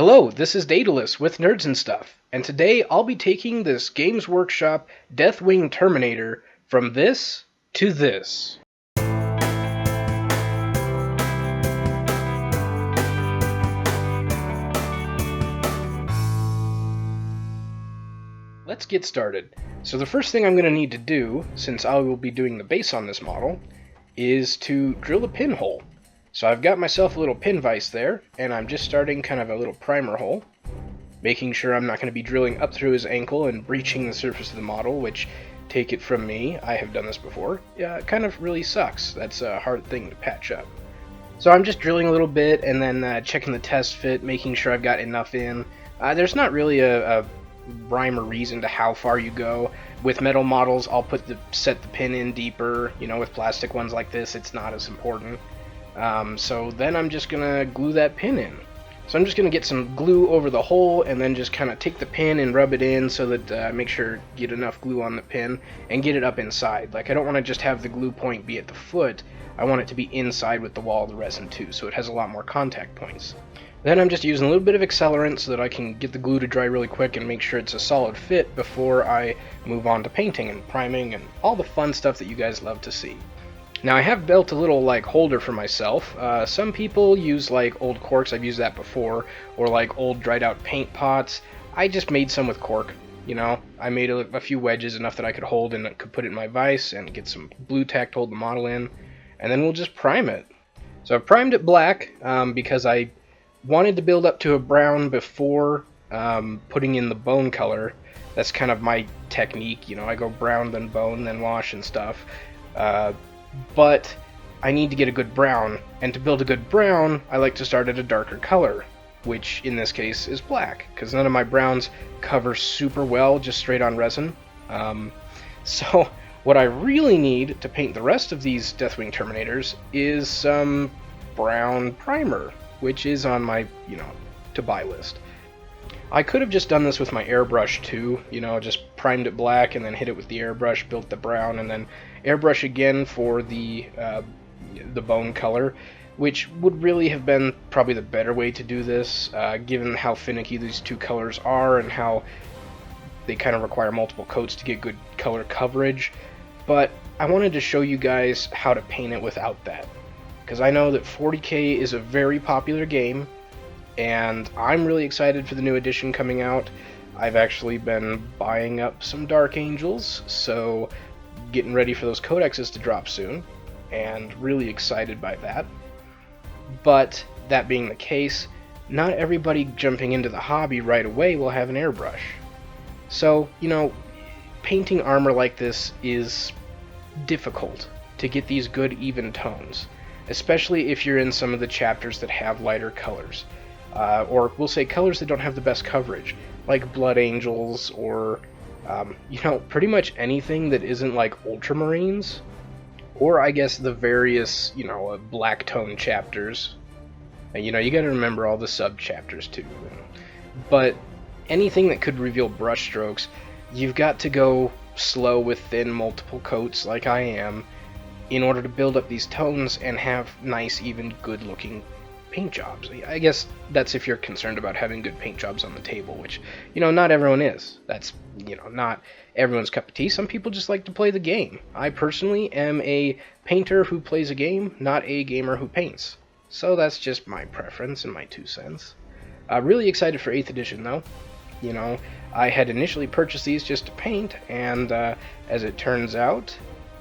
Hello, this is Daedalus with Nerds and Stuff, and today I'll be taking this Games Workshop Deathwing Terminator from this to this. Let's get started. So the first thing I'm going to need to do, since I will be doing the base on this model, is to drill a pinhole. So I've got myself a little pin vise there, and I'm just starting kind of a little primer hole, making sure I'm not going to be drilling up through his ankle and breaching the surface of the model, which, take it from me, I have done this before, kind of really sucks. That's a hard thing to patch up. So I'm just drilling a little bit and then checking the test fit, making sure I've got enough in. There's not really a rhyme or reason to how far you go. With metal models, I'll set the pin in deeper. With plastic ones like this, it's not as important. So then I'm just gonna glue that pin in. So I'm just gonna get some glue over the hole and then just kind of take the pin and rub it in so that make sure get enough glue on the pin and get it up inside. Like, I don't want to just have the glue point be at the foot. I want it to be inside with the wall of the resin too, so it has a lot more contact points. Then I'm just using a little bit of accelerant so that I can get the glue to dry really quick and make sure it's a solid fit before I move on to painting and priming and all the fun stuff that you guys love to see. Now, I have built a little holder for myself. Some people use old corks. I've used that before, or old dried out paint pots. I just made some with cork. I made a few wedges, enough that I could hold and could put it in my vise and get some blue tack to hold the model in, and then we'll just prime it. So I've primed it black because I wanted to build up to a brown before putting in the bone color. That's kind of my technique. I go brown, then bone, then wash and stuff. But I need to get a good brown, and to build a good brown, I like to start at a darker color, which in this case is black, because none of my browns cover super well just straight on resin. So what I really need to paint the rest of these Deathwing Terminators is some brown primer, which is on my, to buy list. I could have just done this with my airbrush too, just primed it black and then hit it with the airbrush, built the brown, and then airbrush again for the bone color, which would really have been probably the better way to do this, given how finicky these two colors are and how they kind of require multiple coats to get good color coverage. But I wanted to show you guys how to paint it without that, because I know that 40k is a very popular game, and I'm really excited for the new edition coming out. I've actually been buying up some Dark Angels, so getting ready for those codexes to drop soon, and really excited by that. But that being the case, not everybody jumping into the hobby right away will have an airbrush. So, painting armor like this is difficult to get these good even tones, especially if you're in some of the chapters that have lighter colors. Or we'll say colors that don't have the best coverage, like Blood Angels, or pretty much anything that isn't like Ultramarines, or I guess the various, black tone chapters. And, you gotta remember all the sub-chapters too. But anything that could reveal brush strokes, you've got to go slow with thin multiple coats like I am, in order to build up these tones and have nice, even, good-looking paint jobs. I guess that's if you're concerned about having good paint jobs on the table, which, not everyone is. That's, not everyone's cup of tea. Some people just like to play the game. I personally am a painter who plays a game, not a gamer who paints. So that's just my preference and my 2 cents. Really excited for 8th edition, though. I had initially purchased these just to paint, and as it turns out,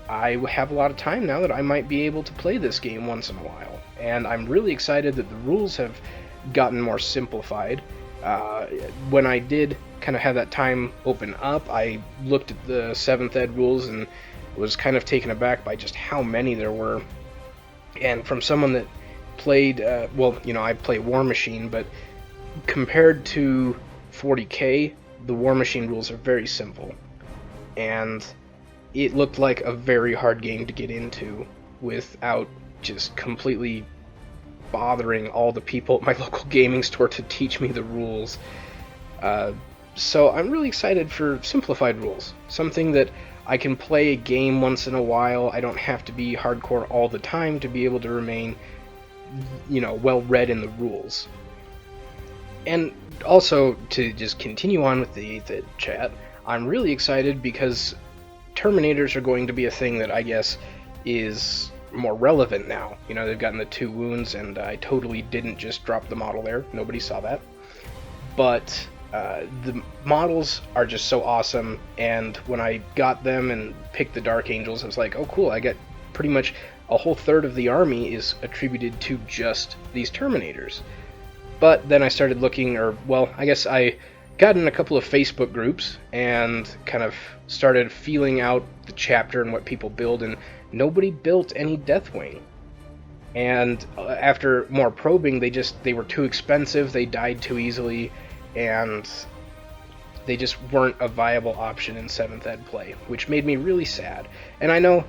I have a lot of time now that I might be able to play this game once in a while. And I'm really excited that the rules have gotten more simplified. When I did kind of have that time open up, I looked at the 7th ed rules and was kind of taken aback by just how many there were. And from someone that played, I play War Machine, but compared to 40k, the War Machine rules are very simple. And it looked like a very hard game to get into without just completely bothering all the people at my local gaming store to teach me the rules. So I'm really excited for simplified rules. Something that I can play a game once in a while. I don't have to be hardcore all the time to be able to remain, well read in the rules. And also, to just continue on with the 8th Ed chat, I'm really excited because Terminators are going to be a thing that I guess is more relevant now. You know, they've gotten the 2 wounds, and I totally didn't just drop the model there. Nobody saw that. But the models are just so awesome, and when I got them and picked the Dark Angels, I was like, oh cool, I got pretty much a whole third of the army is attributed to just these Terminators. But then I started looking, or, well, I guess I got in a couple of Facebook groups and kind of started feeling out the chapter and what people build, and nobody built any Deathwing. And after more probing, they were too expensive, they died too easily, and they just weren't a viable option in 7th Ed play, which made me really sad. And I know,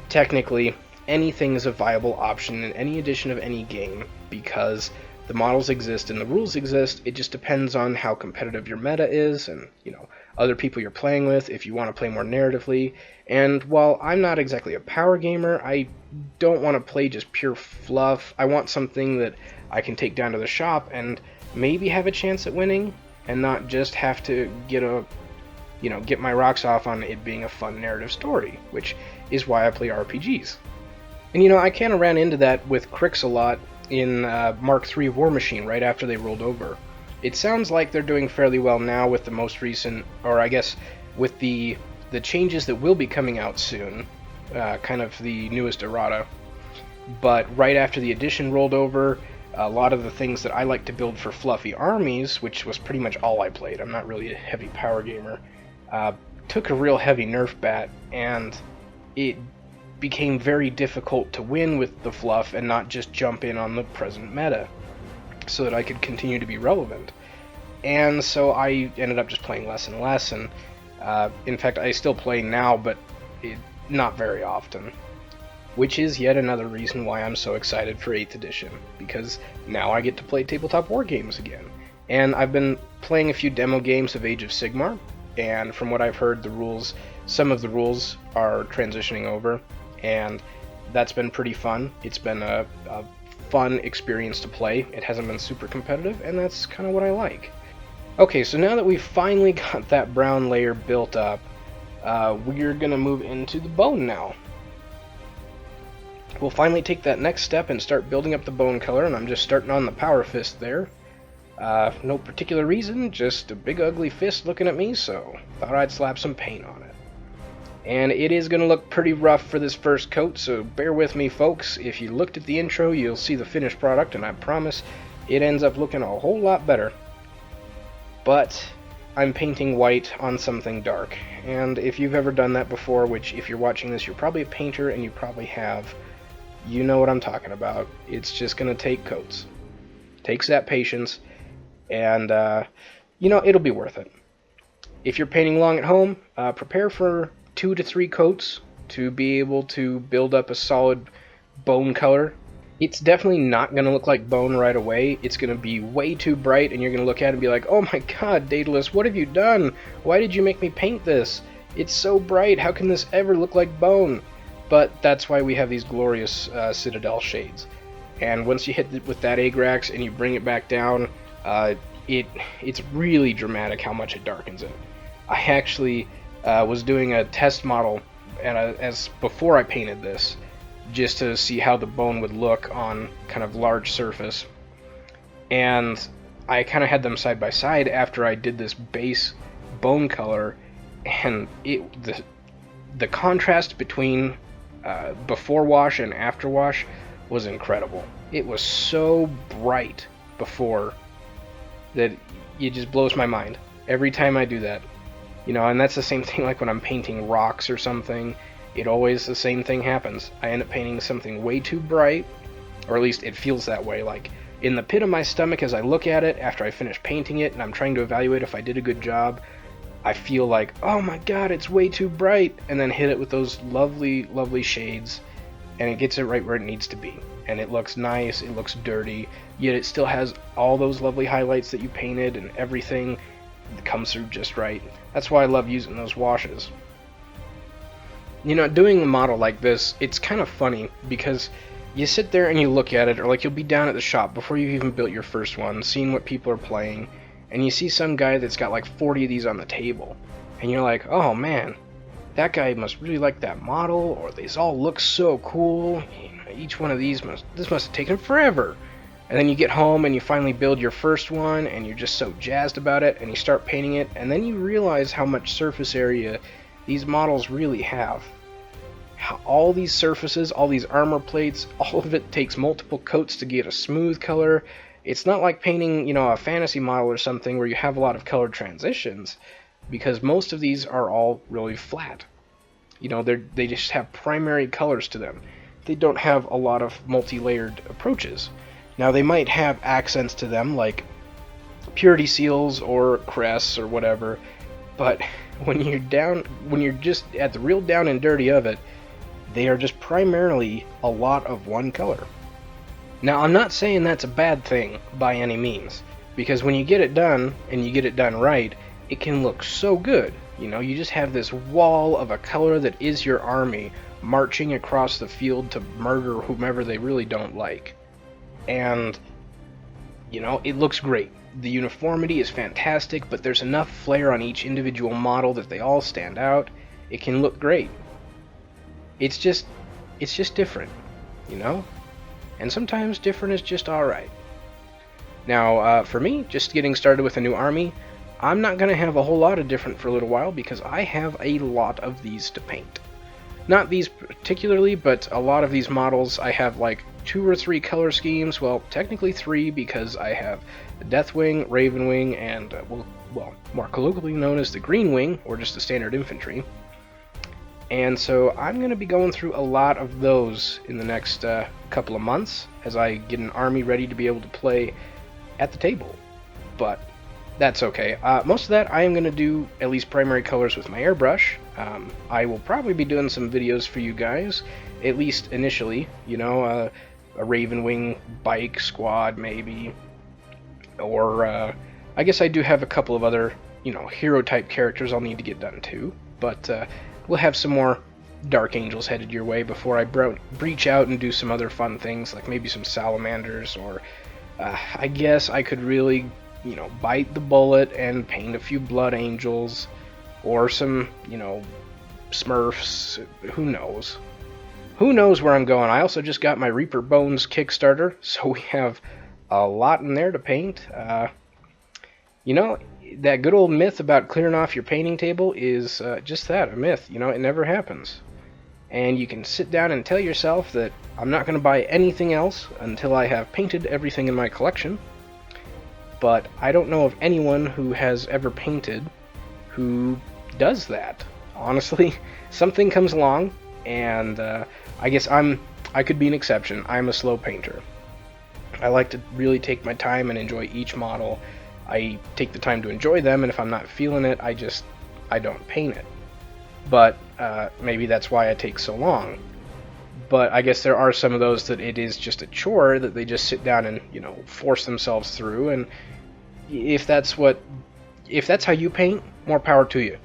technically, anything is a viable option in any edition of any game, because the models exist and the rules exist. It just depends on how competitive your meta is and, you know, other people you're playing with, if you want to play more narratively. And while I'm not exactly a power gamer, I don't want to play just pure fluff. I want something that I can take down to the shop and maybe have a chance at winning, and not just have to get my rocks off on it being a fun narrative story, which is why I play RPGs. And you know, I kind of ran into that with Crix a lot in Mark III War Machine right after they rolled over. It sounds like they're doing fairly well now with the most recent, or I guess with the changes that will be coming out soon, kind of the newest errata. But right after the edition rolled over, a lot of the things that I like to build for fluffy armies, which was pretty much all I played, I'm not really a heavy power gamer, took a real heavy nerf bat, and it became very difficult to win with the fluff and not just jump in on the present meta so that I could continue to be relevant. And so I ended up just playing less and less, and in fact I still play now, but not very often. Which is yet another reason why I'm so excited for 8th edition, because now I get to play tabletop war games again. And I've been playing a few demo games of Age of Sigmar, and from what I've heard, some of the rules are transitioning over, and that's been pretty fun. It's been a fun experience to play. It hasn't been super competitive, and that's kind of what I like. Okay, so now that we've finally got that brown layer built up, we're going to move into the bone now. We'll finally take that next step and start building up the bone color, and I'm just starting on the power fist there. No particular reason, just a big ugly fist looking at me, so thought I'd slap some paint on it. And it is going to look pretty rough for this first coat, so bear with me, folks. If you looked at the intro, you'll see the finished product, and I promise it ends up looking a whole lot better. But I'm painting white on something dark, and if you've ever done that before, which if you're watching this, you're probably a painter, and you probably have, you know what I'm talking about. It's just going to take coats. Takes that patience, and, it'll be worth it. If you're painting along at home, prepare for 2 to 3 coats to be able to build up a solid bone color. It's definitely not going to look like bone right away. It's going to be way too bright, and you're going to look at it and be like, oh my god, Daedalus, what have you done? Why did you make me paint this? It's so bright, how can this ever look like bone? But that's why we have these glorious Citadel shades. And once you hit it with that Agrax and you bring it back down, it's really dramatic how much it darkens it. I actually was doing a test model as before I painted this, just to see how the bone would look on kind of large surface. And I kind of had them side by side after I did this base bone color, and the contrast between before wash and after wash was incredible. It was so bright before that it just blows my mind every time I do that. And that's the same thing like when I'm painting rocks or something. It always, the same thing happens. I end up painting something way too bright, or at least it feels that way. Like, in the pit of my stomach as I look at it after I finish painting it and I'm trying to evaluate if I did a good job, I feel like, oh my god, it's way too bright, and then hit it with those lovely, lovely shades, and it gets it right where it needs to be. And it looks nice, it looks dirty, yet it still has all those lovely highlights that you painted, and everything comes through just right. That's why I love using those washes. Doing the model like this, it's kind of funny, because you sit there and you look at it, or like you'll be down at the shop before you've even built your first one, seeing what people are playing, and you see some guy that's got like 40 of these on the table, and you're like, oh man, that guy must really like that model, or these all look so cool. Each one of these must have taken forever. And then you get home and you finally build your first one, and you're just so jazzed about it, and you start painting it, and then you realize how much surface area these models really have. All these surfaces, all these armor plates, all of it takes multiple coats to get a smooth color. It's not like painting, a fantasy model or something where you have a lot of color transitions, because most of these are all really flat. They just have primary colors to them. They don't have a lot of multi-layered approaches. Now they might have accents to them like purity seals or crests or whatever, but when you're just at the real down and dirty of it, they are just primarily a lot of one color. Now, I'm not saying that's a bad thing by any means, because when you get it done, and you get it done right, it can look so good. You just have this wall of a color that is your army marching across the field to murder whomever they really don't like. And, it looks great. The uniformity is fantastic, but there's enough flair on each individual model that they all stand out. It can look great. It's just different, And sometimes different is just alright. Now, for me, just getting started with a new army, I'm not going to have a whole lot of different for a little while because I have a lot of these to paint. Not these particularly, but a lot of these models I have like 2 or 3 color schemes. Well, technically 3 because I have the Deathwing, Ravenwing, and, more colloquially known as the Green Wing, or just the standard infantry. And so I'm going to be going through a lot of those in the next couple of months as I get an army ready to be able to play at the table. But that's okay. Most of that I am going to do at least primary colors with my airbrush. I will probably be doing some videos for you guys, at least initially, a Ravenwing bike squad maybe. Or I guess I do have a couple of other, hero type characters I'll need to get done too. But we'll have some more Dark Angels headed your way before I breach out and do some other fun things, like maybe some Salamanders, or I guess I could really, bite the bullet and paint a few Blood Angels, or some, Smurfs. Who knows? Who knows where I'm going? I also just got my Reaper Bones Kickstarter, so we have a lot in there to paint. That good old myth about clearing off your painting table is just that, a myth. It never happens. And you can sit down and tell yourself that I'm not going to buy anything else until I have painted everything in my collection. But I don't know of anyone who has ever painted who does that. Honestly, something comes along, and I guess I could be an exception. I'm a slow painter. I like to really take my time and enjoy each model. I take the time to enjoy them, and if I'm not feeling it, I don't paint it. But maybe that's why I take so long. But I guess there are some of those that it is just a chore that they just sit down and, force themselves through. And if that's how you paint, more power to you.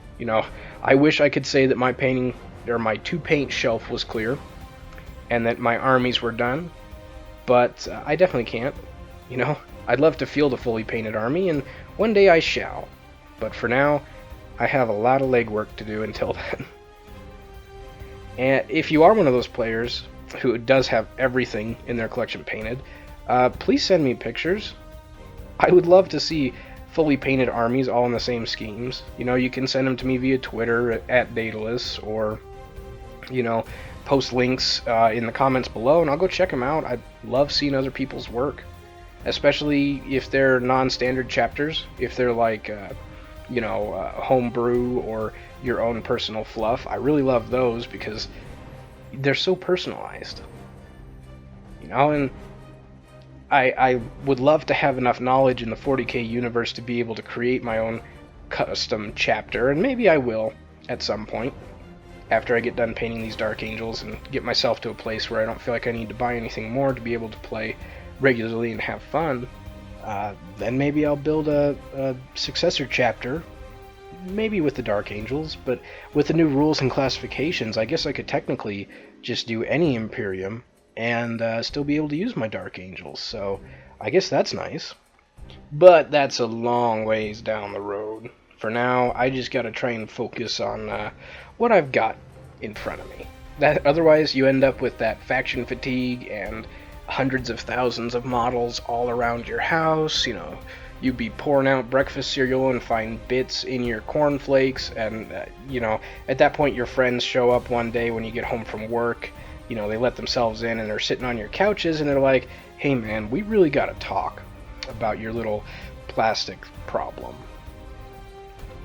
I wish I could say that my painting, or my 2-paint shelf was clear, and that my armies were done. But I definitely can't. I'd love to field a fully painted army, and one day I shall. But for now, I have a lot of legwork to do until then. And if you are one of those players who does have everything in their collection painted, please send me pictures. I would love to see fully painted armies all in the same schemes. You can send them to me via Twitter at Daedalus, or, post links in the comments below, and I'll go check them out. I love seeing other people's work, especially if they're non-standard chapters, if they're like, homebrew or your own personal fluff. I really love those because they're so personalized. And I would love to have enough knowledge in the 40k universe to be able to create my own custom chapter, and maybe I will at some point after I get done painting these Dark Angels and get myself to a place where I don't feel like I need to buy anything more to be able to play regularly and have fun. Then maybe I'll build a successor chapter, maybe with the Dark Angels, but with the new rules and classifications, I guess I could technically just do any Imperium and still be able to use my Dark Angels, so I guess that's nice. But that's a long ways down the road. For now, I just gotta try and focus on what I've got in front of me. Otherwise, you end up with that faction fatigue and hundreds of thousands of models all around your house. You know, you'd be pouring out breakfast cereal and find bits in your cornflakes, and you know, at that point your friends show up one day when you get home from work. You know, they let themselves in and they're sitting on your couches and they're like, hey man, we really gotta talk about your little plastic problem.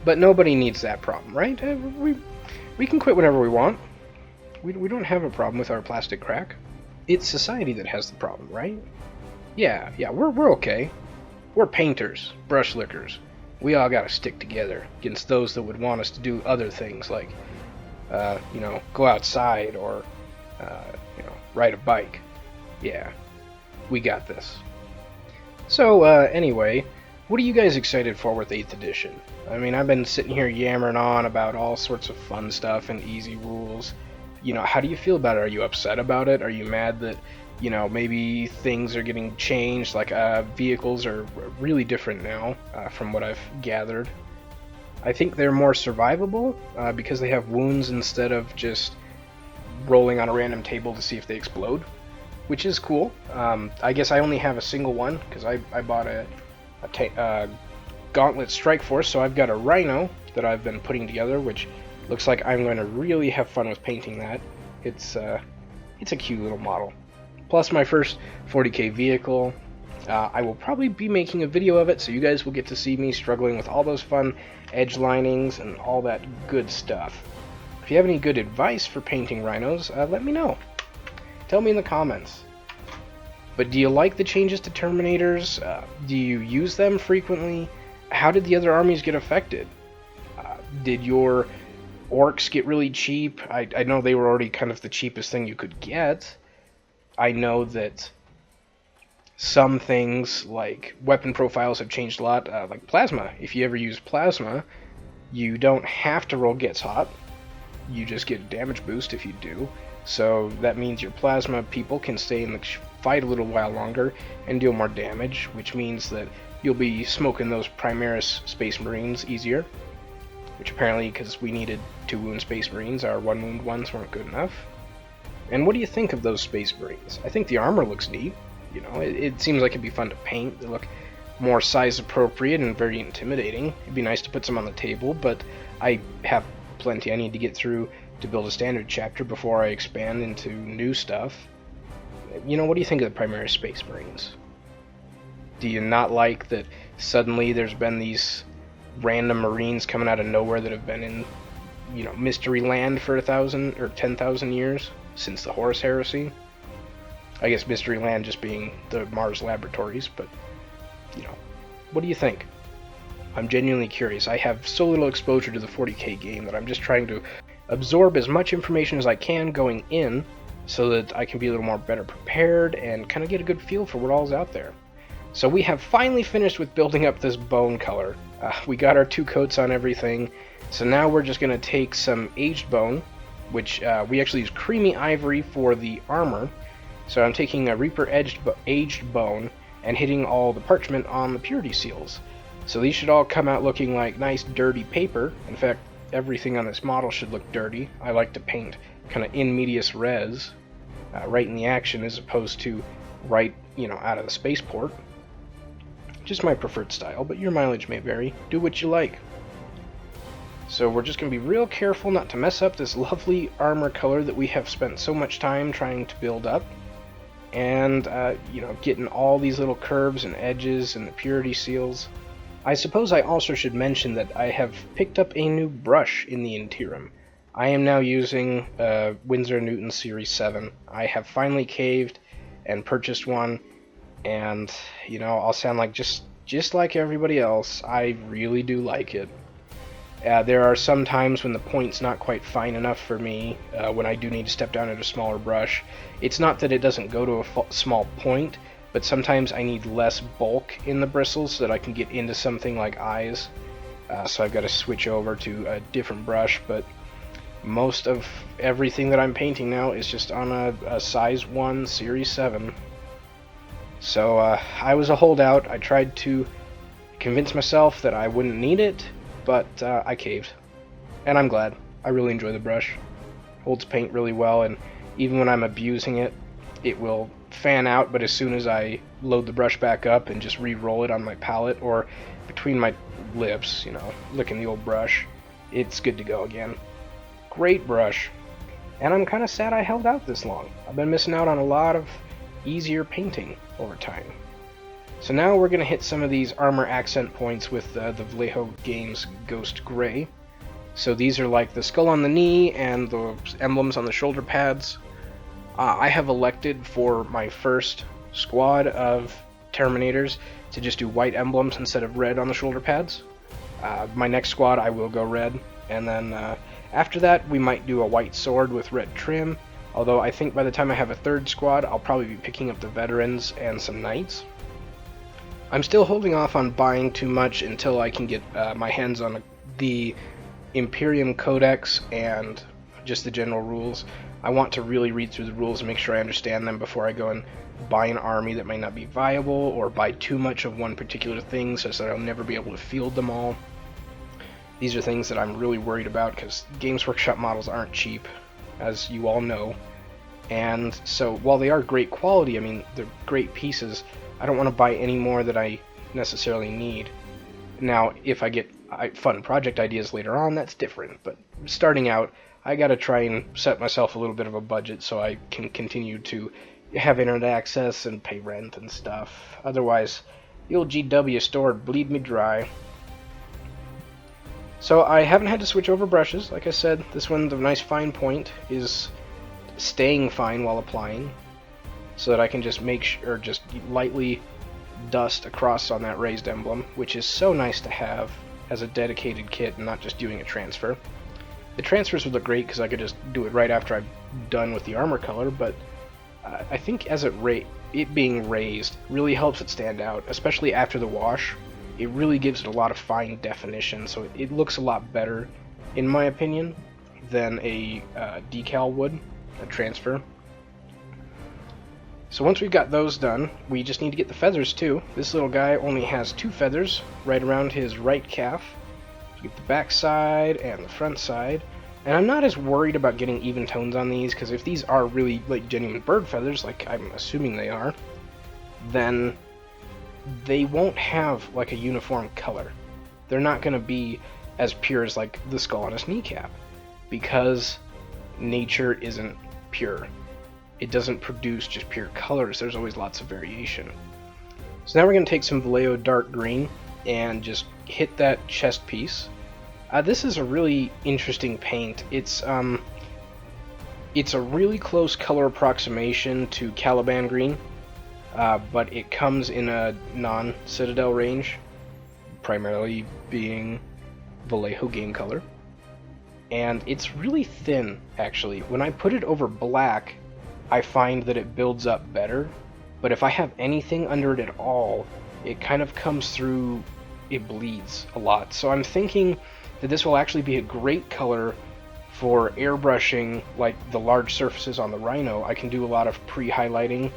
But nobody needs that problem, right? We can quit whenever we want. We don't have a problem with our plastic crack. It's society that has the problem, right? Yeah, we're okay. We're painters, brush lickers. We all gotta stick together against those that would want us to do other things like, you know, go outside or, you know, ride a bike. Yeah, we got this. So, anyway, what are you guys excited for with 8th edition? I mean, I've been sitting here yammering on about all sorts of fun stuff and easy rules. You know, how do you feel about it? Are you upset about it? Are you mad that, you know, maybe things are getting changed? Like, vehicles are really different now, from what I've gathered. I think they're more survivable, because they have wounds instead of just rolling on a random table to see if they explode, which is cool. I guess I only have a single one, because I bought a Gauntlet Strike Force, so I've got a Rhino that I've been putting together, which looks like I'm going to really have fun with painting that. It's a cute little model. Plus my first 40k vehicle. I will probably be making a video of it, so you guys will get to see me struggling with all those fun edge linings and all that good stuff. If you have any good advice for painting rhinos, let me know. Tell me in the comments. But do you like the changes to Terminators? Do you use them frequently? How did the other armies get affected? Did your orcs get really cheap? I know they were already kind of the cheapest thing you could get. I know that some things like weapon profiles have changed a lot, like plasma. If you ever use plasma, you don't have to roll Gets Hot. You just get a damage boost if you do. So that means your plasma people can stay in the fight a little while longer and deal more damage, which means that you'll be smoking those Primaris Space Marines easier. Which apparently, because we needed 2 wound Space Marines, our 1 wound ones weren't good enough. And what do you think of those Space Marines? I think the armor looks neat. You know, it seems like it'd be fun to paint. They look more size appropriate and very intimidating. It'd be nice to put some on the table, but I have plenty I need to get through to build a standard chapter before I expand into new stuff. You know, what do you think of the Primaris Space Marines? Do you not like that suddenly there's been these random Marines coming out of nowhere that have been in, you know, Mystery Land for 1,000 or 10,000 years since the Horus Heresy? I guess Mystery Land just being the Mars laboratories, but, you know, what do you think? I'm genuinely curious. I have so little exposure to the 40k game that I'm just trying to absorb as much information as I can going in so that I can be a little more better prepared and kind of get a good feel for what all's out there. So we have finally finished with building up this bone color. We got our 2 coats on everything, so now we're just going to take some aged bone, which we actually use creamy ivory for the armor. So I'm taking a Reaper aged bone and hitting all the parchment on the purity seals. So these should all come out looking like nice dirty paper. In fact, everything on this model should look dirty. I like to paint kind of in medias res, right in the action as opposed to right, you know, out of the spaceport. Just my preferred style, but your mileage may vary. Do what you like. So we're just going to be real careful not to mess up this lovely armor color that we have spent so much time trying to build up. And, you know, getting all these little curves and edges and the purity seals. I suppose I also should mention that I have picked up a new brush in the interim. I am now using Winsor & Newton Series 7. I have finally caved and purchased one. And, you know, I'll sound like just like everybody else. I really do like it. There are some times when the point's not quite fine enough for me, when I do need to step down at a smaller brush. It's not that it doesn't go to a small point, but sometimes I need less bulk in the bristles so that I can get into something like eyes. So I've got to switch over to a different brush, but most of everything that I'm painting now is just on a size 1 Series 7. So I was a holdout. I tried to convince myself that I wouldn't need it, but I caved. And I'm glad. I really enjoy the brush. Holds paint really well, and even when I'm abusing it, it will fan out, but as soon as I load the brush back up and just re-roll it on my palette or between my lips, you know, licking the old brush, it's good to go again. Great brush. And I'm kind of sad I held out this long. I've been missing out on a lot of easier painting over time. So now we're going to hit some of these armor accent points with the Vallejo Games Ghost Gray. So these are like the skull on the knee and the emblems on the shoulder pads. I have elected for my first squad of Terminators to just do white emblems instead of red on the shoulder pads. My next squad I will go red, and then after that we might do a white sword with red trim, although I think by the time I have a third squad I'll probably be picking up the veterans and some knights. I'm still holding off on buying too much until I can get my hands on the Imperium Codex and just the general rules. I want to really read through the rules and make sure I understand them before I go and buy an army that might not be viable, or buy too much of one particular thing such that I'll never be able to field them all. These are things that I'm really worried about because Games Workshop models aren't cheap, as you all know. And so while they are great quality, I mean, they're great pieces, I don't want to buy any more that I necessarily need. Now, if I get fun project ideas later on, that's different, but starting out, I gotta try and set myself a little bit of a budget so I can continue to have internet access and pay rent and stuff. Otherwise, the old GW store would bleed me dry. So I haven't had to switch over brushes. Like I said, this one, the nice fine point, is staying fine while applying, so that I can just just lightly dust across on that raised emblem, which is so nice to have as a dedicated kit and not just doing a transfer. The transfers would look great because I could just do it right after I'm done with the armor color, but I think as it being raised really helps it stand out, especially after the wash. It really gives it a lot of fine definition, so it looks a lot better, in my opinion, than a decal would, a transfer. So once we've got those done, we just need to get the feathers too. This little guy only has 2 feathers right around his right calf. Get the back side and the front side. And I'm not as worried about getting even tones on these, because if these are really like genuine bird feathers, like I'm assuming they are, then they won't have like a uniform color. They're not going to be as pure as like the skull on his kneecap, because nature isn't pure. It doesn't produce just pure colors. There's always lots of variation. So now we're going to take some Vallejo dark green and just hit that chest piece. This is a really interesting paint. It's a really close color approximation to Caliban green, but it comes in a non-Citadel range, primarily being Vallejo game color. And it's really thin, actually. When I put it over black, I find that it builds up better, but if I have anything under it at all, it kind of comes through, it bleeds a lot. So I'm thinking that this will actually be a great color for airbrushing like the large surfaces on the Rhino. I can do a lot of pre-highlighting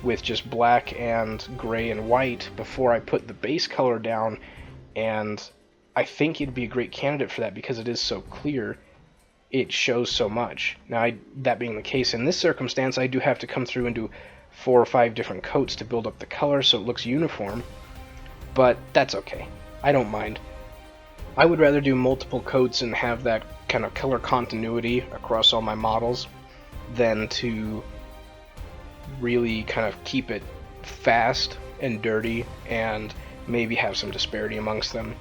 with just black and gray and white before I put the base color down, and I think it'd be a great candidate for that because it is so clear. It shows so much. Now, that being the case, in this circumstance, I do have to come through and do 4 or 5 different coats to build up the color so it looks uniform, but that's okay. I don't mind. I would rather do multiple coats and have that kind of color continuity across all my models than to really kind of keep it fast and dirty and maybe have some disparity amongst them.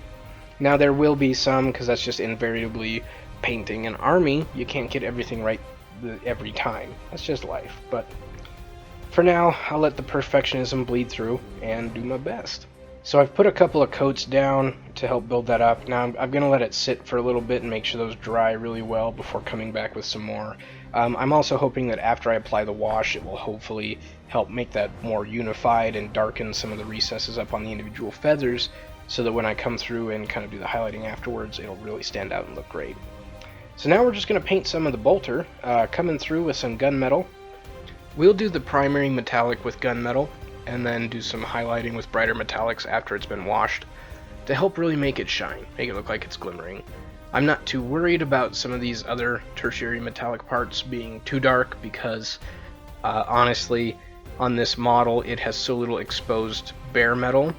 Now, there will be some, because that's just invariably painting an army. You can't get everything right every time. That's just life. But for now, I'll let the perfectionism bleed through and do my best. So I've put a couple of coats down to help build that up. Now I'm going to let it sit for a little bit and make sure those dry really well before coming back with some more. I'm also hoping that after I apply the wash, it will hopefully help make that more unified and darken some of the recesses up on the individual feathers, so that when I come through and kind of do the highlighting afterwards, it'll really stand out and look great. So now we're just going to paint some of the bolter, coming through with some gunmetal. We'll do the primary metallic with gunmetal, and then do some highlighting with brighter metallics after it's been washed, to help really make it shine, make it look like it's glimmering. I'm not too worried about some of these other tertiary metallic parts being too dark, because honestly, on this model it has so little exposed bare metal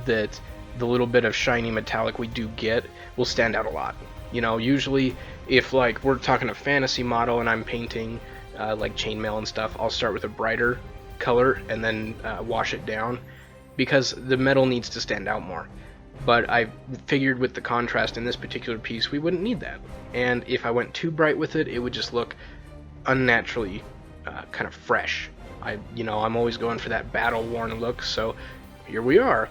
that the little bit of shiny metallic we do get will stand out a lot. You know, usually if like we're talking a fantasy model and I'm painting like chainmail and stuff, I'll start with a brighter color and then wash it down, because the metal needs to stand out more. But I figured with the contrast in this particular piece we wouldn't need that, and if I went too bright with it, it would just look unnaturally kind of fresh. I'm always going for that battle-worn look, so here we are.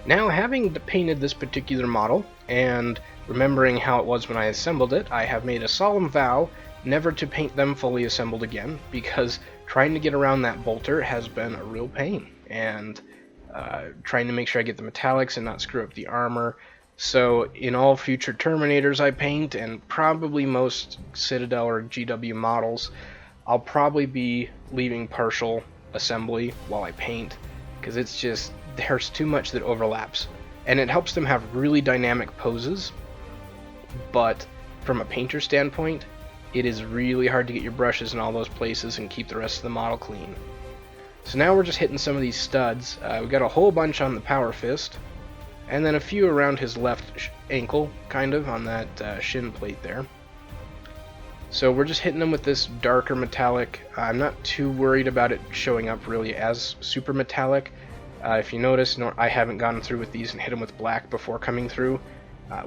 Now, having painted this particular model, and remembering how it was when I assembled it, I have made a solemn vow never to paint them fully assembled again, because trying to get around that bolter has been a real pain, and trying to make sure I get the metallics and not screw up the armor. So in all future Terminators I paint, and probably most Citadel or GW models, I'll probably be leaving partial assembly while I paint, because it's just, there's too much that overlaps, and it helps them have really dynamic poses, but from a painter standpoint, it is really hard to get your brushes in all those places and keep the rest of the model clean. So now we're just hitting some of these studs. We've got a whole bunch on the power fist, and then a few around his left ankle, kind of, on that shin plate there. So we're just hitting them with this darker metallic. I'm not too worried about it showing up really as super metallic. If you notice, I haven't gone through with these and hit them with black before coming through.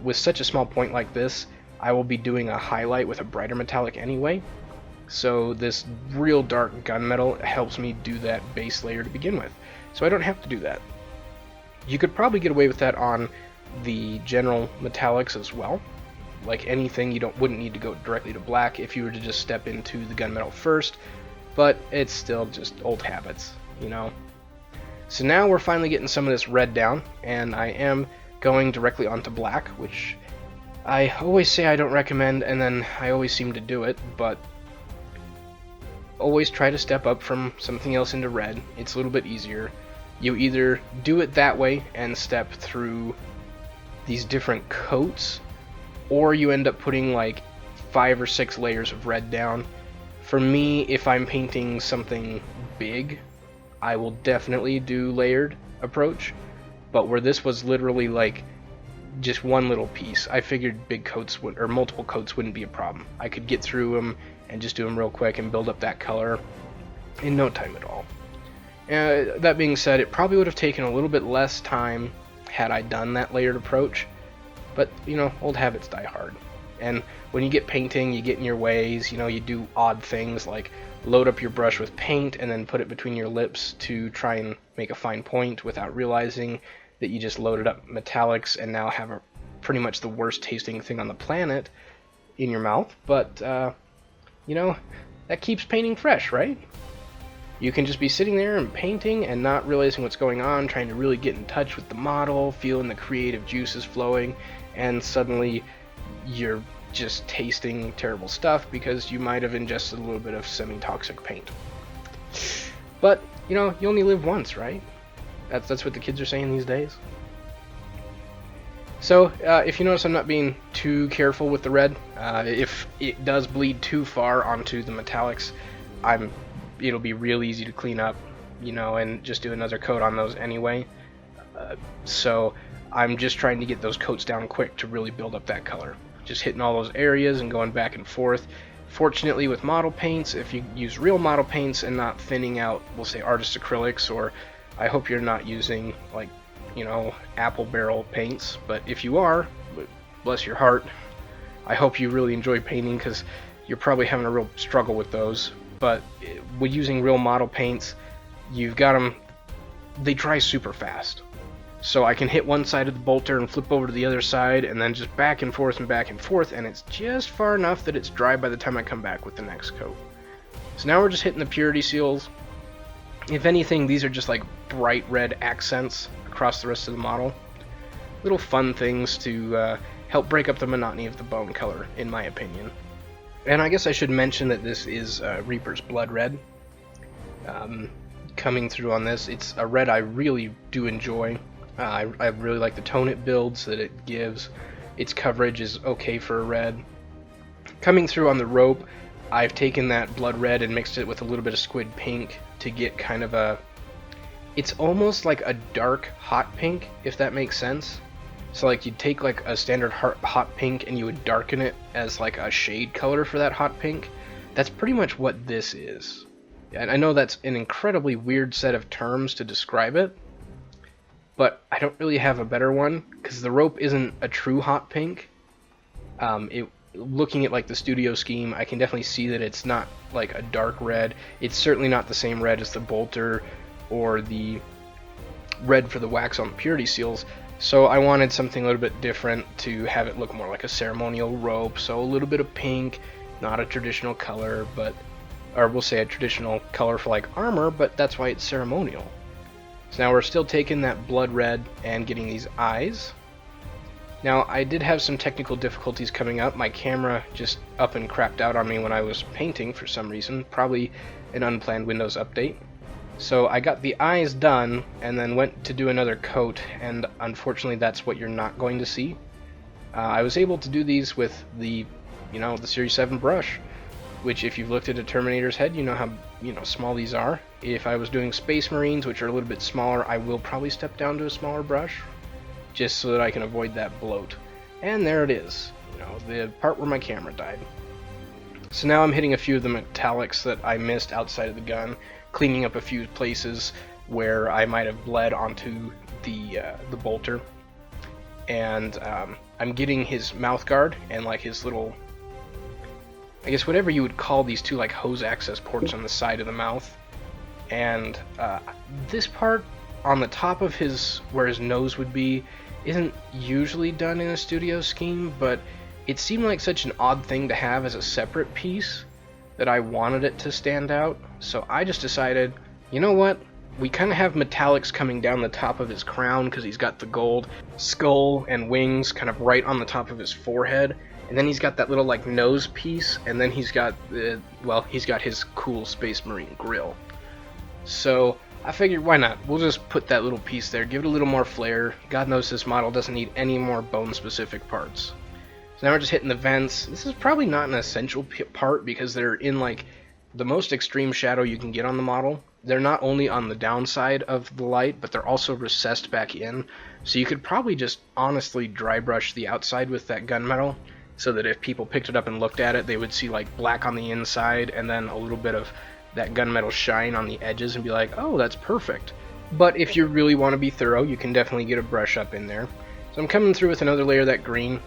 With such a small point like this, I will be doing a highlight with a brighter metallic anyway. So this real dark gunmetal helps me do that base layer to begin with. So I don't have to do that. You could probably get away with that on the general metallics as well. Like anything, you wouldn't need to go directly to black if you were to just step into the gunmetal first, but it's still just old habits, you know. So now we're finally getting some of this red down, and I am going directly onto black, which I always say I don't recommend, and then I always seem to do it, but always try to step up from something else into red. It's a little bit easier. You either do it that way and step through these different coats, or you end up putting like 5 or 6 layers of red down. For me, if I'm painting something big, I will definitely do layered approach, but where this was literally like just one little piece, I figured big coats or multiple coats wouldn't be a problem. I could get through them and just do them real quick and build up that color in no time at all. That being said, it probably would have taken a little bit less time had I done that layered approach, but you know, old habits die hard. And when you get painting, you get in your ways, you know, you do odd things like load up your brush with paint and then put it between your lips to try and make a fine point without realizing that you just loaded up metallics and now have pretty much the worst tasting thing on the planet in your mouth. But, you know, that keeps painting fresh, right? You can just be sitting there and painting and not realizing what's going on, trying to really get in touch with the model, feeling the creative juices flowing, and suddenly you're just tasting terrible stuff because you might have ingested a little bit of semi-toxic paint. But, you know, you only live once, right? That's what the kids are saying these days. So, if you notice I'm not being too careful with the red, if it does bleed too far onto the metallics, it'll be real easy to clean up, you know, and just do another coat on those anyway. So I'm just trying to get those coats down quick to really build up that color. Just hitting all those areas and going back and forth. Fortunately, with model paints, if you use real model paints and not thinning out, we'll say artist acrylics, or I hope you're not using, like, you know, apple barrel paints, but if you are, bless your heart, I hope you really enjoy painting, because you're probably having a real struggle with those. But with using real model paints, you've got them, they dry super fast. So I can hit one side of the bolter and flip over to the other side, and then just back and forth, and it's just far enough that it's dry by the time I come back with the next coat. So now we're just hitting the purity seals. If anything, these are just like bright red accents across the rest of the model. Little fun things to help break up the monotony of the bone color, in my opinion. And I guess I should mention that this is Reaper's Blood Red. Coming through on this, it's a red I really do enjoy. I really like the tone it builds, that it gives. Its coverage is okay for a red. Coming through on the rope, I've taken that blood red and mixed it with a little bit of squid pink to get kind of a... It's almost like a dark hot pink, if that makes sense. So like you'd take like a standard hot pink and you would darken it as like a shade color for that hot pink. That's pretty much what this is. And I know that's an incredibly weird set of terms to describe it, but I don't really have a better one, because the rope isn't a true hot pink. Looking at like the studio scheme, I can definitely see that it's not like a dark red. It's certainly not the same red as the bolter or the red for the wax on the purity seals. So I wanted something a little bit different to have it look more like a ceremonial rope. So a little bit of pink, not a traditional color, but, or we'll say a traditional color for like armor, but that's why it's ceremonial. So now we're still taking that blood red and getting these eyes. Now, I did have some technical difficulties coming up. My camera just up and crapped out on me when I was painting for some reason, probably an unplanned Windows update. So I got the eyes done and then went to do another coat, and unfortunately that's what you're not going to see. I was able to do these with the, the Series 7 brush, which if you've looked at a Terminator's head, you know how small these are. If I was doing Space Marines, which are a little bit smaller, I will probably step down to a smaller brush, just so that I can avoid that bloat. And there it is, the part where my camera died. So now I'm hitting a few of the metallics that I missed outside of the gun, cleaning up a few places where I might have bled onto the bolter. And I'm getting his mouth guard and like his little, I guess whatever you would call these two like hose access ports on the side of the mouth. And this part on the top of where his nose would be, isn't usually done in a studio scheme, but it seemed like such an odd thing to have as a separate piece that I wanted it to stand out. So I just decided, you know what, we kind of have metallics coming down the top of his crown because he's got the gold skull and wings kind of right on the top of his forehead, and then he's got that little like nose piece, and then he's got he's got his cool Space Marine grill. So I figured, why not? We'll just put that little piece there, give it a little more flair. God knows this model doesn't need any more bone-specific parts. So now we're just hitting the vents. This is probably not an essential part because they're in like the most extreme shadow you can get on the model. They're not only on the downside of the light, but they're also recessed back in. So you could probably just honestly dry brush the outside with that gunmetal, so that if people picked it up and looked at it, they would see like black on the inside and then a little bit of that gunmetal shine on the edges and be like, oh, that's perfect. But if you really want to be thorough, you can definitely get a brush up in there. So I'm coming through with another layer of that green,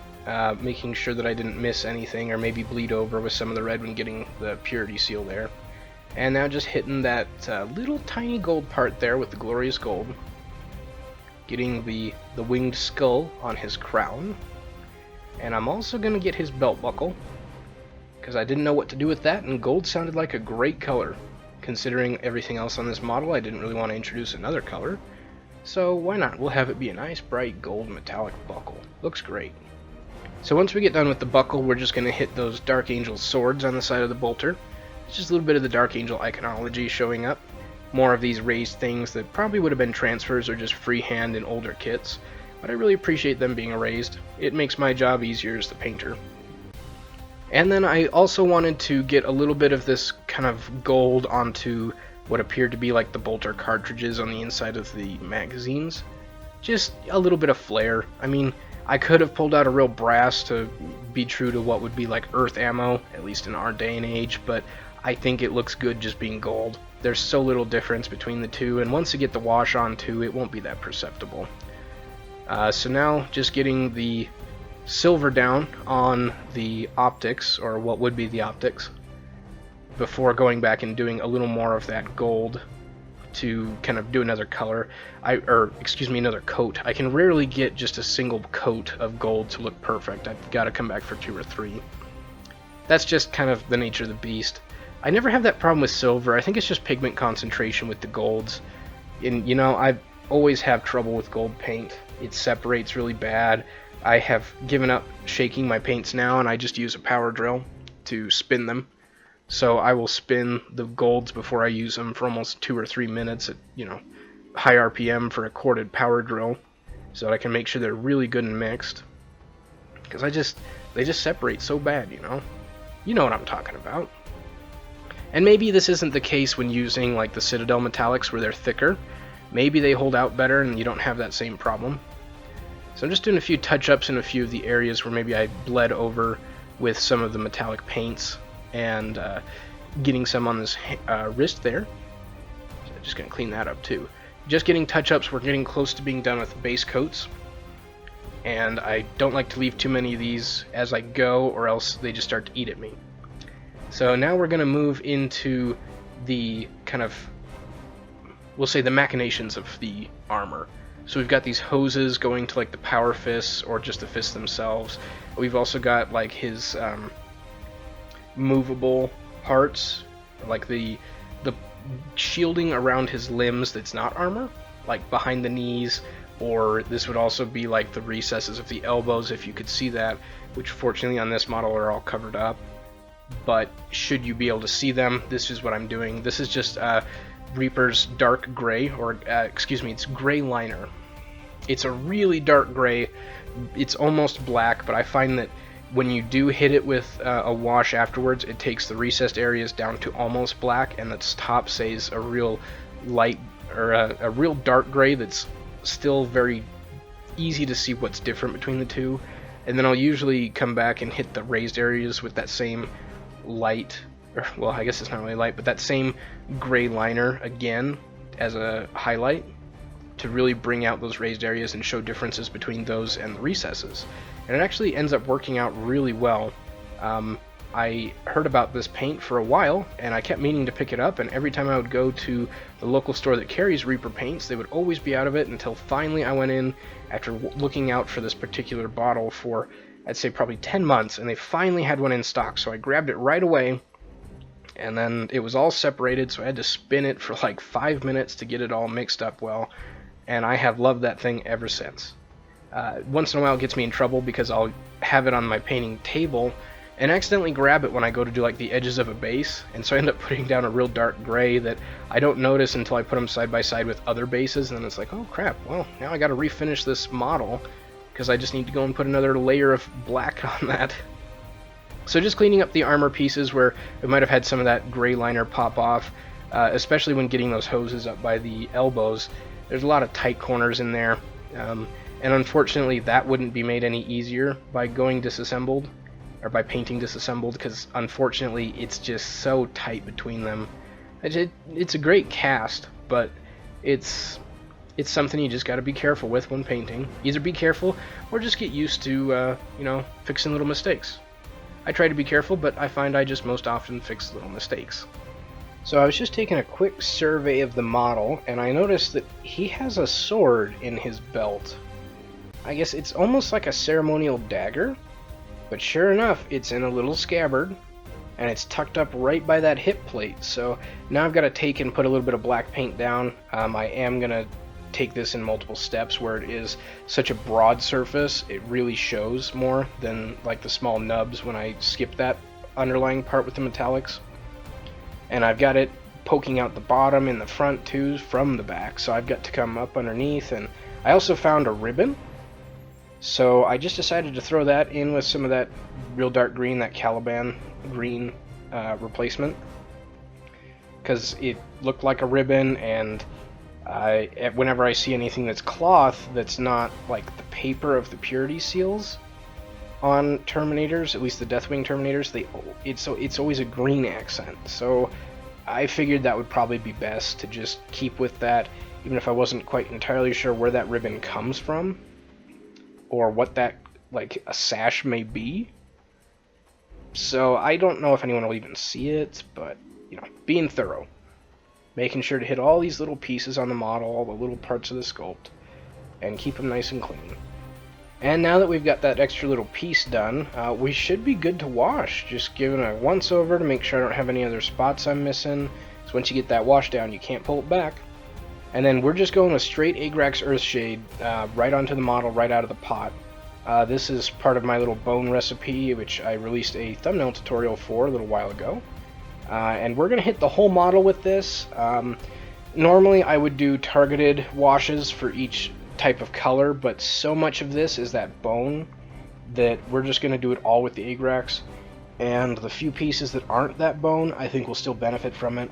making sure that I didn't miss anything or maybe bleed over with some of the red when getting the purity seal there. And now just hitting that little tiny gold part there with the glorious gold. Getting the winged skull on his crown. And I'm also going to get his belt buckle, because I didn't know what to do with that, and gold sounded like a great color. Considering everything else on this model, I didn't really want to introduce another color. So why not? We'll have it be a nice bright gold metallic buckle. Looks great. So once we get done with the buckle, we're just going to hit those Dark Angel swords on the side of the bolter. It's just a little bit of the Dark Angel iconology showing up. More of these raised things that probably would have been transfers or just freehand in older kits. But I really appreciate them being erased. It makes my job easier as the painter. And then I also wanted to get a little bit of this kind of gold onto what appeared to be like the bolter cartridges on the inside of the magazines. Just a little bit of flair. I mean, I could have pulled out a real brass to be true to what would be like earth ammo, at least in our day and age, but I think it looks good just being gold. There's so little difference between the two, and once you get the wash on too, it won't be that perceptible. So now just getting the silver down on the optics, or what would be the optics, before going back and doing a little more of that gold to kind of do another color, another coat. I can rarely get just a single coat of gold to look perfect. I've got to come back for 2 or 3. That's just kind of the nature of the beast. I never have that problem with silver. I think it's just pigment concentration with the golds. And I always have trouble with gold paint. It separates really bad. I have given up shaking my paints now, and I just use a power drill to spin them. So I will spin the golds before I use them for almost 2 or 3 minutes at, high RPM for a corded power drill, so that I can make sure they're really good and mixed. Because they just separate so bad, You know what I'm talking about. And maybe this isn't the case when using like the Citadel metallics where they're thicker. Maybe they hold out better and you don't have that same problem. So I'm just doing a few touch-ups in a few of the areas where maybe I bled over with some of the metallic paints, and getting some on this wrist there. So I'm just going to clean that up too. Just getting touch-ups. We're getting close to being done with base coats. And I don't like to leave too many of these as I go, or else they just start to eat at me. So now we're going to move into the kind of, we'll say, the machinations of the armor. So we've got these hoses going to like the power fists or just the fists themselves. We've also got like his movable parts, like the shielding around his limbs that's not armor, like behind the knees, or this would also be like the recesses of the elbows if you could see that, which fortunately on this model are all covered up. But should you be able to see them, this is what I'm doing. This is just Reaper's dark gray, or it's gray liner. It's a really dark gray. It's almost black, but I find that when you do hit it with a wash afterwards, it takes the recessed areas down to almost black, and the top stays a real light, or a real dark gray that's still very easy to see what's different between the two. And then I'll usually come back and hit the raised areas with that same light, or, well, I guess it's not really light, but that same gray liner again as a highlight to really bring out those raised areas and show differences between those and the recesses. And it actually ends up working out really well. I heard about this paint for a while, and I kept meaning to pick it up, and every time I would go to the local store that carries Reaper paints, they would always be out of it, until finally I went in after looking out for this particular bottle for, I'd say, probably 10 months, and they finally had one in stock, so I grabbed it right away. And then it was all separated, so I had to spin it for like 5 minutes to get it all mixed up well, and I have loved that thing ever since. Once in a while it gets me in trouble because I'll have it on my painting table and accidentally grab it when I go to do like the edges of a base, and so I end up putting down a real dark gray that I don't notice until I put them side by side with other bases, and then it's like, oh crap, well, now I gotta refinish this model because I just need to go and put another layer of black on that. So just cleaning up the armor pieces where it might have had some of that gray liner pop off, especially when getting those hoses up by the elbows. There's a lot of tight corners in there, and unfortunately that wouldn't be made any easier by going disassembled, or by painting disassembled, because unfortunately it's just so tight between them. It's a great cast, but it's something you just got to be careful with when painting. Either be careful or just get used to fixing little mistakes. I try to be careful, but I find I just most often fix little mistakes. So I was just taking a quick survey of the model, and I noticed that he has a sword in his belt. I guess it's almost like a ceremonial dagger, but sure enough, it's in a little scabbard, and it's tucked up right by that hip plate. So now I've got to take and put a little bit of black paint down. I am going to take this in multiple steps where it is such a broad surface, it really shows more than like the small nubs when I skip that underlying part with the metallics. And I've got it poking out the bottom and the front too from the back, so I've got to come up underneath. And I also found a ribbon, so I just decided to throw that in with some of that real dark green, that Caliban green replacement, because it looked like a ribbon, and whenever I see anything that's cloth that's not like the paper of the purity seals on Terminators, at least the Deathwing Terminators, it's always a green accent. So I figured that would probably be best to just keep with that, even if I wasn't quite entirely sure where that ribbon comes from, or what that, like, a sash may be. So I don't know if anyone will even see it, but, being thorough. Making sure to hit all these little pieces on the model, all the little parts of the sculpt, and keep them nice and clean. And now that we've got that extra little piece done, we should be good to wash. Just giving a once over to make sure I don't have any other spots I'm missing. So once you get that wash down, you can't pull it back. And then we're just going with straight Agrax Earthshade right onto the model, right out of the pot. This is part of my little bone recipe, which I released a thumbnail tutorial for a little while ago. And we're going to hit the whole model with this. Normally I would do targeted washes for each type of color, but so much of this is that bone that we're just going to do it all with the Agrax. And the few pieces that aren't that bone, I think will still benefit from it.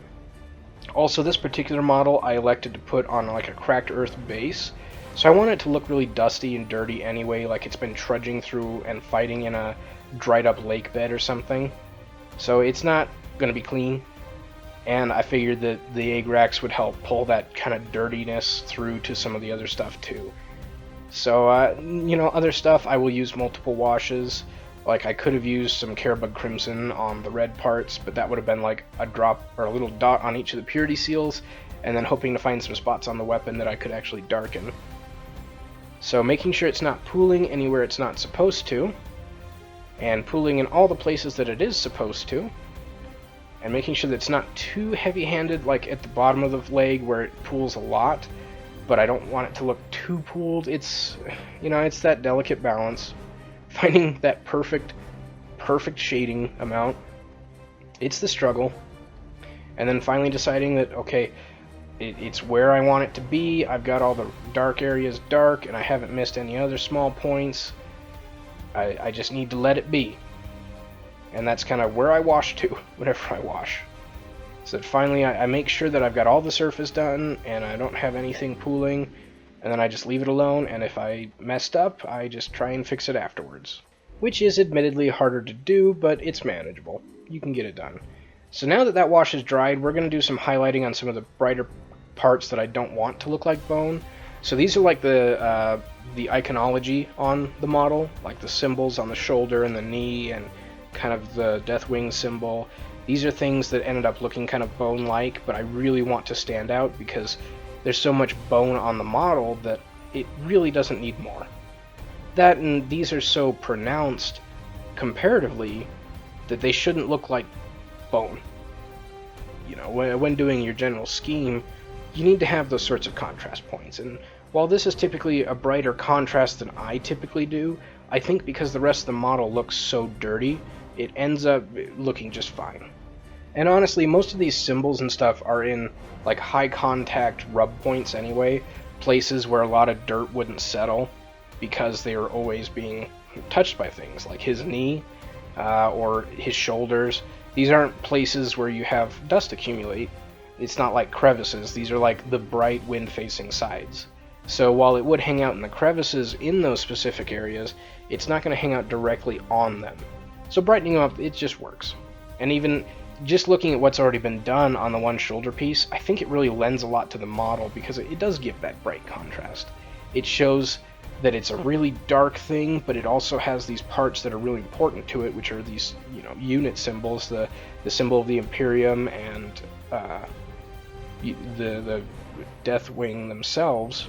Also, this particular model I elected to put on like a cracked earth base. So I want it to look really dusty and dirty anyway, like it's been trudging through and fighting in a dried up lake bed or something. So it's not going to be clean, and I figured that the Agrax would help pull that kind of dirtiness through to some of the other stuff too. So, you know, other stuff I will use multiple washes. Like I could have used some Carabug Crimson on the red parts, but that would have been like a drop or a little dot on each of the purity seals, and then hoping to find some spots on the weapon that I could actually darken. So making sure it's not pooling anywhere it's not supposed to, and pooling in all the places that it is supposed to, and making sure that it's not too heavy-handed, like at the bottom of the leg where it pools a lot, but I don't want it to look too pooled. It's, you know, it's that delicate balance, finding that perfect shading amount. It's the struggle, and then finally deciding that, okay, it's where I want it to be. I've got all the dark areas dark, and I haven't missed any other small points. I just need to let it be. And that's kind of where I wash to, whenever I wash. So that finally I make sure that I've got all the surface done, and I don't have anything pooling, and then I just leave it alone, and if I messed up, I just try and fix it afterwards. Which is admittedly harder to do, but it's manageable. You can get it done. So now that that wash is dried, we're going to do some highlighting on some of the brighter parts that I don't want to look like bone. So these are like the iconology on the model, like the symbols on the shoulder and the knee and kind of the Deathwing symbol. These are things that ended up looking kind of bone-like, but I really want to stand out because there's so much bone on the model that it really doesn't need more. That and these are so pronounced comparatively that they shouldn't look like bone. You know, when doing your general scheme, you need to have those sorts of contrast points, and while this is typically a brighter contrast than I typically do, I think because the rest of the model looks so dirty, it ends up looking just fine. And honestly, most of these symbols and stuff are in like high contact rub points anyway, places where a lot of dirt wouldn't settle because they are always being touched by things, like his knee or his shoulders. These aren't places where you have dust accumulate. It's not like crevices. These are like the bright wind-facing sides. So while it would hang out in the crevices in those specific areas, it's not going to hang out directly on them. So brightening them up, it just works. And even just looking at what's already been done on the one shoulder piece, I think it really lends a lot to the model because it does give that bright contrast. It shows that it's a really dark thing, but it also has these parts that are really important to it, which are these, you know, unit symbols, the symbol of the Imperium and the Deathwing themselves,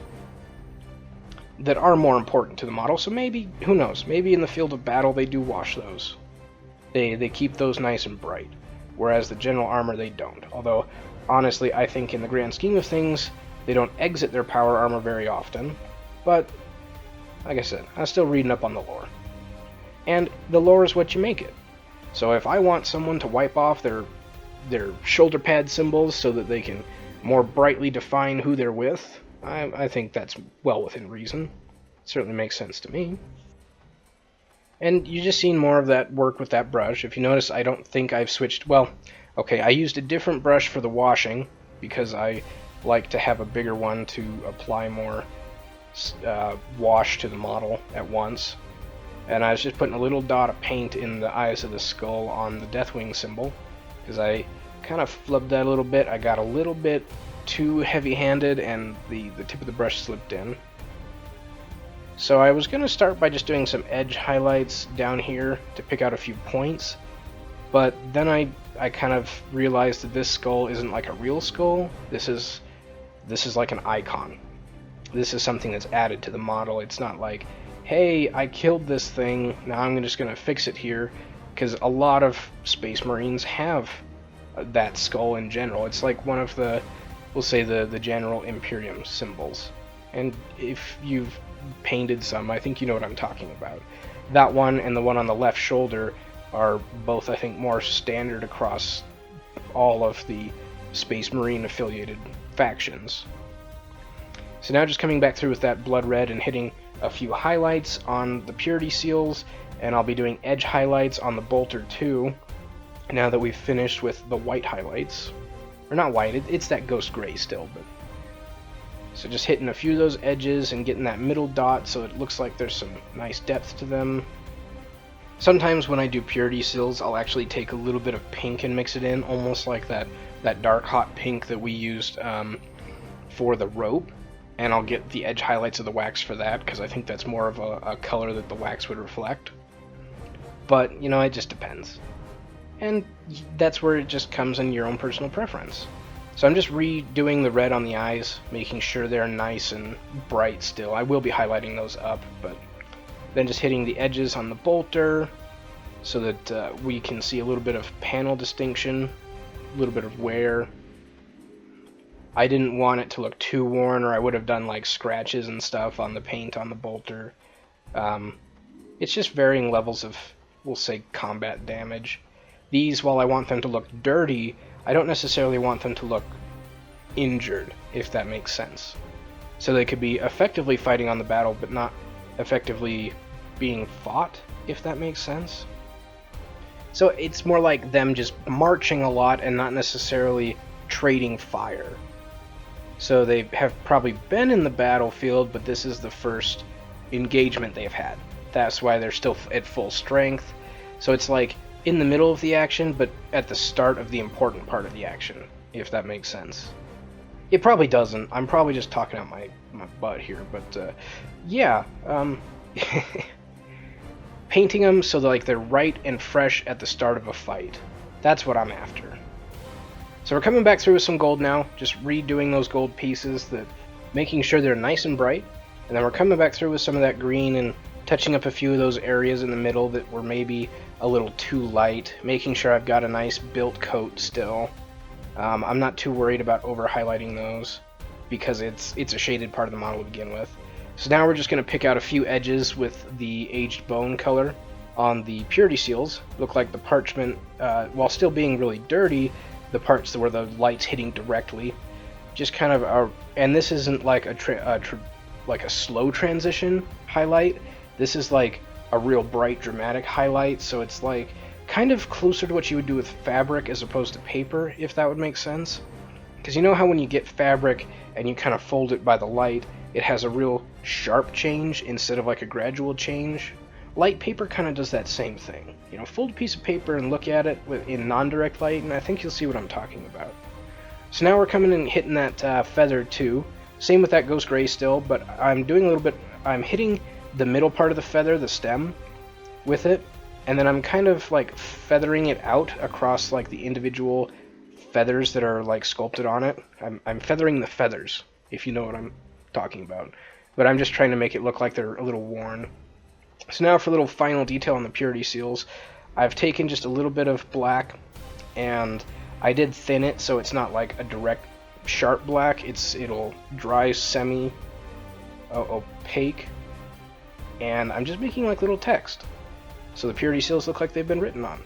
that are more important to the model. So maybe, who knows, maybe in the field of battle they do wash those. They keep those nice and bright, whereas the general armor they don't. Although, honestly, I think in the grand scheme of things, they don't exit their power armor very often, but like I said, I'm still reading up on the lore. And the lore is what you make it. So if I want someone to wipe off their shoulder pad symbols so that they can more brightly define who they're with, I think that's well within reason. It certainly makes sense to me. And you just seen more of that work with that brush. If you notice, I don't think I've switched... Well, okay, I used a different brush for the washing because I like to have a bigger one to apply more wash to the model at once. And I was just putting a little dot of paint in the eyes of the skull on the Deathwing symbol because I kind of flubbed that a little bit. I got a little bit too heavy-handed and the tip of the brush slipped in. So I was going to start by just doing some edge highlights down here to pick out a few points, but then I kind of realized that this skull isn't like a real skull. This is like an icon. This is something that's added to the model. It's not like, hey, I killed this thing, now I'm just going to fix it here, because a lot of Space Marines have that skull in general. It's like one of the, we'll say the general Imperium symbols. And if you've painted some. I think you know what I'm talking about. That one and the one on the left shoulder are both, I think, more standard across all of the Space Marine affiliated factions. So now just coming back through with that blood red and hitting a few highlights on the purity seals, and I'll be doing edge highlights on the bolter too, now that we've finished with the white highlights. Or not white, it's that ghost gray still, but... So just hitting a few of those edges and getting that middle dot so it looks like there's some nice depth to them. Sometimes when I do purity seals, I'll actually take a little bit of pink and mix it in, almost like that dark hot pink that we used for the rope. And I'll get the edge highlights of the wax for that, because I think that's more of a color that the wax would reflect. But, you know, it just depends. And that's where it just comes in your own personal preference. So I'm just redoing the red on the eyes, making sure they're nice and bright still. I will be highlighting those up, but then just hitting the edges on the bolter so that we can see a little bit of panel distinction, a little bit of wear. I didn't want it to look too worn, or I would have done like scratches and stuff on the paint on the bolter. It's just varying levels of, we'll say, combat damage. These, while I want them to look dirty, I don't necessarily want them to look injured, if that makes sense. So they could be effectively fighting on the battle, but not effectively being fought, if that makes sense. So it's more like them just marching a lot and not necessarily trading fire. So they have probably been in the battlefield, but this is the first engagement they've had. That's why they're still at full strength. So it's like in the middle of the action, but at the start of the important part of the action, if that makes sense. It probably doesn't. I'm probably just talking out my butt here, but yeah. Painting them so like they're right and fresh at the start of a fight. That's what I'm after. So we're coming back through with some gold now, just redoing those gold pieces, making sure they're nice and bright, and then we're coming back through with some of that green and touching up a few of those areas in the middle that were maybe a little too light, making sure I've got a nice built coat still. I'm not too worried about over highlighting those because it's a shaded part of the model to begin with. So now we're just going to pick out a few edges with the aged bone color on the purity seals. Look like the parchment, while still being really dirty, the parts where the light's hitting directly, just kind of and this isn't like like a slow transition highlight. This is like a real bright, dramatic highlight, so it's like kind of closer to what you would do with fabric as opposed to paper, if that would make sense. Because you know how when you get fabric and you kind of fold it by the light, it has a real sharp change instead of like a gradual change? Light paper kind of does that same thing. You know, fold a piece of paper and look at it in non-direct light, and I think you'll see what I'm talking about. So now we're coming and hitting that feather too. Same with that ghost gray still, but I'm doing a little bit, I'm hitting the middle part of the feather, the stem, with it, and then I'm kind of like feathering it out across like the individual feathers that are like sculpted on it. I'm feathering the feathers, if you know what I'm talking about. But I'm just trying to make it look like they're a little worn. So now for a little final detail on the purity seals, I've taken just a little bit of black and I did thin it so it's not like a direct sharp black. It'll dry semi opaque, and I'm just making like little text so the purity seals look like they've been written on.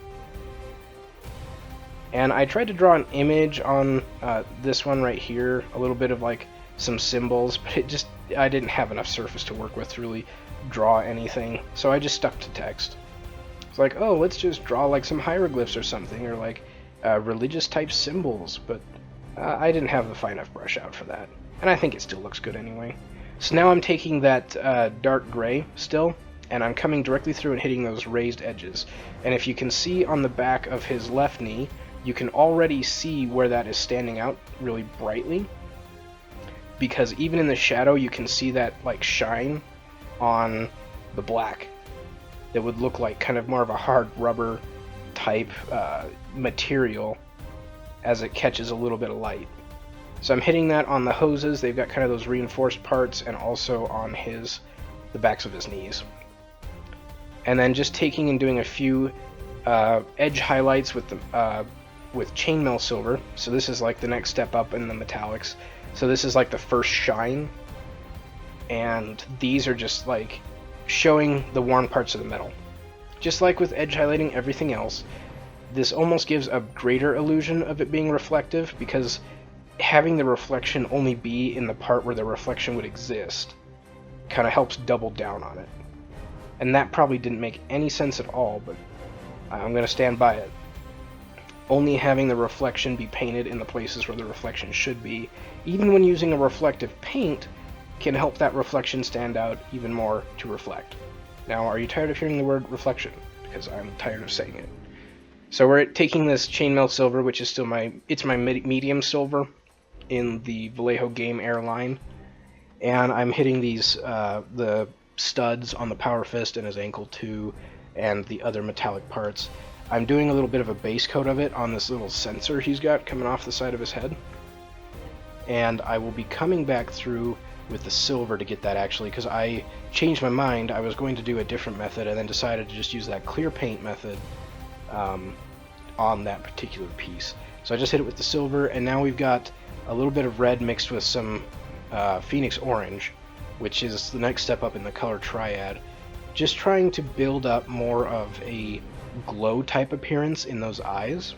And I tried to draw an image on this one right here, a little bit of like some symbols, but I didn't have enough surface to work with to really draw anything, so I just stuck to text. It's like, oh, let's just draw like some hieroglyphs or something, or like religious type symbols, but I didn't have the fine enough brush out for that, and I think it still looks good anyway. So now I'm taking that dark gray still, and I'm coming directly through and hitting those raised edges. And if you can see on the back of his left knee, you can already see where that is standing out really brightly, because even in the shadow you can see that like shine on the black that would look like kind of more of a hard rubber type material as it catches a little bit of light. So I'm hitting that on the hoses. They've got kind of those reinforced parts, and also on the backs of his knees. And then just taking and doing a few edge highlights with chainmail silver. So this is like the next step up in the metallics. So this is like the first shine. and these are just like showing the worn parts of the metal. Just like with edge highlighting everything else, this almost gives a greater illusion of it being reflective, because having the reflection only be in the part where the reflection would exist kind of helps double down on it. And that probably didn't make any sense at all, but I'm going to stand by it. Only having the reflection be painted in the places where the reflection should be, even when using a reflective paint, can help that reflection stand out even more to reflect. Now, are you tired of hearing the word reflection? Because I'm tired of saying it. So we're taking this Chainmail silver, which is still my medium silver in the Vallejo Game Air line, and I'm hitting these the studs on the power fist and his ankle too, and the other metallic parts. I'm doing a little bit of a base coat of it on this little sensor he's got coming off the side of his head, and I will be coming back through with the silver to get that, actually, because I changed my mind. I was going to do a different method and then decided to just use that clear paint method on that particular piece. So I just hit it with the silver, and now we've got a little bit of red mixed with some Phoenix orange, which is the next step up in the color triad. Just trying to build up more of a glow type appearance in those eyes,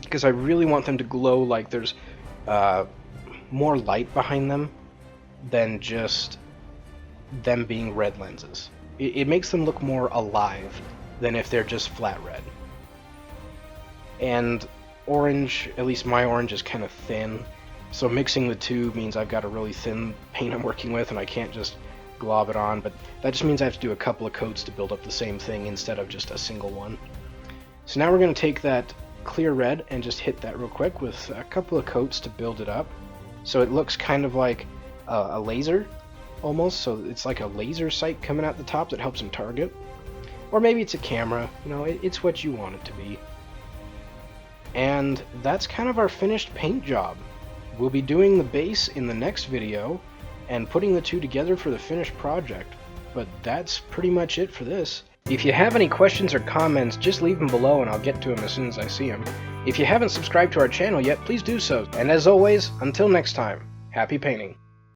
because I really want them to glow like there's more light behind them than just them being red lenses. It makes them look more alive than if they're just flat red. And orange, at least my orange, is kind of thin, so mixing the two means I've got a really thin paint I'm working with, and I can't just glob it on, but that just means I have to do a couple of coats to build up the same thing instead of just a single one. So now we're going to take that clear red and just hit that real quick with a couple of coats to build it up, so it looks kind of like a laser, almost, so it's like a laser sight coming out the top that helps him target. Or maybe it's a camera, you know, it's what you want it to be. And that's kind of our finished paint job. We'll be doing the base in the next video and putting the two together for the finished project, but that's pretty much it for this. If you have any questions or comments, just leave them below and I'll get to them as soon as I see them. If you haven't subscribed to our channel yet, please do so. And as always, until next time, happy painting.